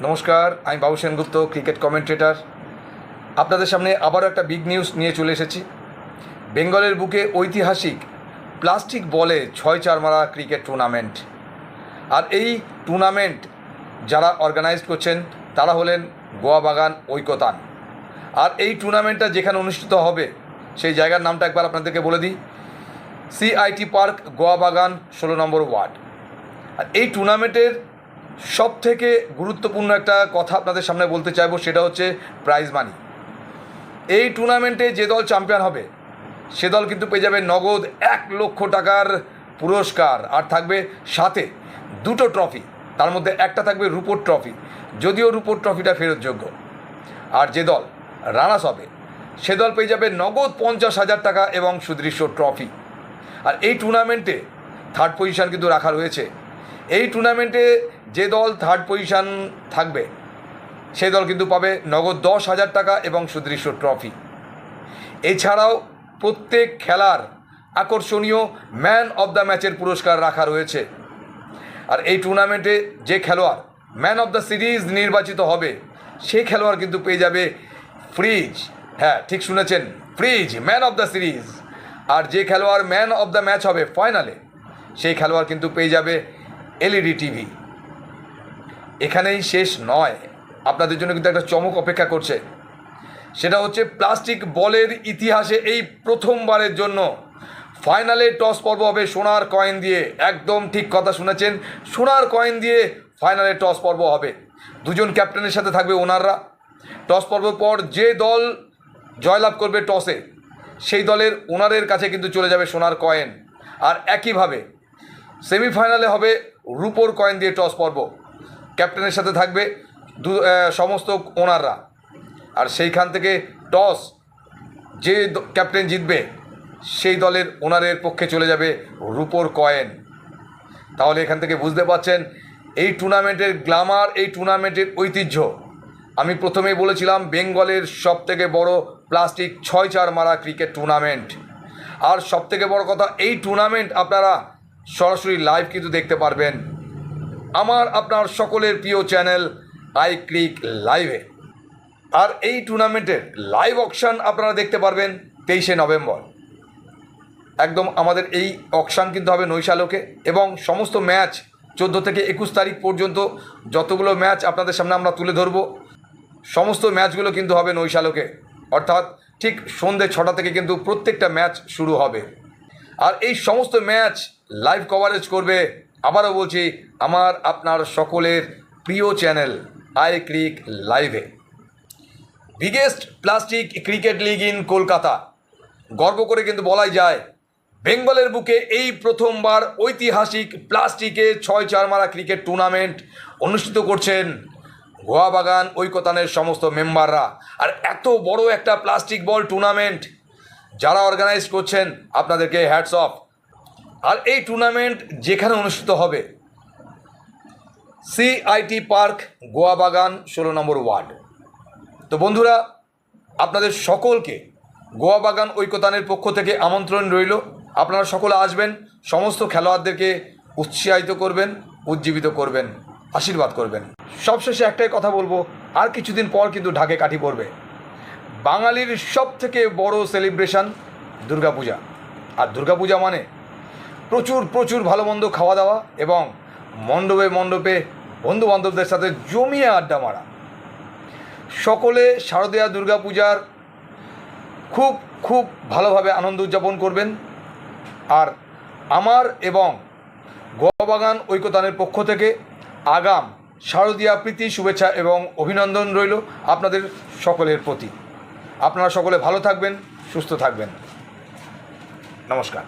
নমস্কার, আমি বাবু Sengupta, cricket commentator. আপনাদের সামনে আবারও একটা বিগ নিউজ নিয়ে চলে এসেছি। বেঙ্গলের বুকে ঐতিহাসিক প্লাস্টিক বলে 6-4 মারা ক্রিকেট টুর্নামেন্ট। আর এই টুর্নামেন্ট যারা অর্গানাইজ করছেন তারা হলেন গোয়া বাগান ঐকতান। আর এই টুর্নামেন্টটা যেখানে অনুষ্ঠিত হবে সেই জায়গার নামটা একবার আপনাদেরকে বলে দিই, CIT পার্ক, গোয়া বাগান, 16 নম্বর ওয়ার্ড। আর এই টুর্নামেন্টের সবথেকে গুরুত্বপূর্ণ একটা কথা আপনাদের সামনে বলতে চাইবো, সেটা হচ্ছে প্রাইজ মানি। এই টুর্নামেন্টে যে দল চ্যাম্পিয়ন হবে সে দল কিন্তু পেয়ে যাবে নগদ 1 লক্ষ টাকার পুরস্কার, আর থাকবে সাথে 2টো ট্রফি। তার মধ্যে একটা থাকবে রুপোর ট্রফি, যদিও রুপোর ট্রফিটা ফেরতযোগ্য। আর যে দল রানার্স হবে সে দল পেয়ে যাবে নগদ 50,000 টাকা এবং সুদৃশ্য ট্রফি। আর এই টুর্নামেন্টে থার্ড পজিশন কিন্তু রাখা রয়েছে। এই টুর্নামেন্টে যে দল থার্ড পজিশন থাকবে সেই দল কিন্তু পাবে নগদ 10,000 টাকা এবং সুদৃশ্য ট্রফি। এছাড়াও প্রত্যেক খেলার আকর্ষণীয় ম্যান অফ দ্য ম্যাচের পুরস্কার রাখা রয়েছে। আর এই টুর্নামেন্টে যে খেলোয়াড় ম্যান অফ দ্য সিরিজ নির্বাচিত হবে সেই খেলোয়াড় কিন্তু পেয়ে যাবে ফ্রিজ। হ্যাঁ, ঠিক শুনেছেন, fridge, man of the series. আর যে খেলোয়াড় ম্যান অফ দ্য ম্যাচ হবে ফাইনালে সেই খেলোয়াড় কিন্তু পেয়ে যাবে LED টিভি। এখানেই শেষ নয়, আপনাদের জন্য কিন্তু একটা চমক অপেক্ষা করছে। সেটা হচ্ছে প্লাস্টিক বলের ইতিহাসে এই প্রথমবারের জন্য ফাইনালে টস পর্ব হবে সোনার কয়েন দিয়ে। একদম ঠিক কথা শুনেছেন, সোনার কয়েন দিয়ে ফাইনালে টস পর্ব হবে। 2জন ক্যাপ্টেনের সাথে থাকবে ওনাররা। টস পর্ব পর যে দল জয়লাভ করবে টসে সেই দলের ওনারের কাছে কিন্তু চলে যাবে সোনার কয়েন। আর একইভাবে সেমিফাইনালে হবে রুপোর কয়েন দিয়ে টস পর্ব। ক্যাপ্টেনের সাথে থাকবে সমস্ত ওনাররা। আর সেইখান থেকে টস যে ক্যাপ্টেন জিতবে সেই দলের ওনারের পক্ষে চলে যাবে রুপোর কয়েন। তাহলে এখান থেকে বুঝতে পারছেন এই টুর্নামেন্টের গ্ল্যামার, এই টুর্নামেন্টের ঐতিহ্য। আমি প্রথমেই বলেছিলাম বেঙ্গলের সবথেকে বড় প্লাস্টিক 6-4 মারা ক্রিকেট টুর্নামেন্ট। আর সবথেকে বড় কথা, এই টুর্নামেন্ট আপনারা সরাসরি লাইভ কিন্তু দেখতে পারবেন আমার আপনার সকলের প্রিয় চ্যানেল iClick লাইভে। আর এই টুর্নামেন্টের লাইভ অকশন আপনারা দেখতে পারবেন 23শে নভেম্বর। একদম আমাদের এই অকশন কিন্তু হবে নৈশালোকে, এবং সমস্ত ম্যাচ 14 থেকে 21 তারিখ পর্যন্ত যতগুলো ম্যাচ আপনাদের সামনে আমরা তুলে ধরব সমস্ত ম্যাচগুলো কিন্তু হবে নৈশালোকে। অর্থাৎ ঠিক সন্ধ্যে 6টা থেকে কিন্তু প্রত্যেকটা ম্যাচ শুরু হবে। আর এই সমস্ত ম্যাচ লাইভ কভারেজ করবে, আবারও বলছি, আমার আপনার সকলের প্রিয় চ্যানেল iClick লাইভে। Biggest plastic cricket league in Kolkata. গর্ব করে কিন্তু বলাই যায় বেঙ্গলের বুকে এই প্রথমবার ঐতিহাসিক প্লাস্টিকে 6-4 মারা ক্রিকেট টুর্নামেন্ট অনুষ্ঠিত করছেন গোয়া বাগান ঐকতানের সমস্ত মেম্বাররা। আর এত বড় একটা প্লাস্টিক বল টুর্নামেন্ট যারা অর্গানাইজ করছেন আপনাদেরকে হ্যাটস অফ। আর এই টুর্নামেন্ট যেখানে অনুষ্ঠিত হবে CIT পার্ক, গোয়া বাগান, 16 নম্বর ওয়ার্ড। তো বন্ধুরা, আপনাদের সকলকে গোয়া বাগান ঐকতানের পক্ষ থেকে আমন্ত্রণ রইল। আপনারা সকলে আসবেন, সমস্ত খেলোয়াড়দেরকে উৎসাহিত করবেন, উজ্জীবিত করবেন, আশীর্বাদ করবেন। সবশেষে একটাই কথা বলবো, আর কিছুদিন পর কিন্তু ঢাকে কাঠি পড়বে বাঙালির সবথেকে বড় সেলিব্রেশন দুর্গাপূজা। আর দুর্গাপূজা মানে প্রচুর প্রচুর ভালো মন্দ খাওয়া দাওয়া এবং মণ্ডপে মণ্ডপে বন্ধুবান্ধবদের সাথে জমিয়ে আড্ডা মারা। সকলে শারদীয়া দুর্গাপূজার খুব খুব ভালোভাবে আনন্দ উদযাপন করবেন। আর আমার এবং গোয়া বাগান ঐকতানের পক্ষ থেকে আগাম শারদীয়া প্রীতি, শুভেচ্ছা এবং অভিনন্দন রইল আপনাদের সকলের প্রতি। আপনারা সকলে ভালো থাকবেন, সুস্থ থাকবেন। নমস্কার।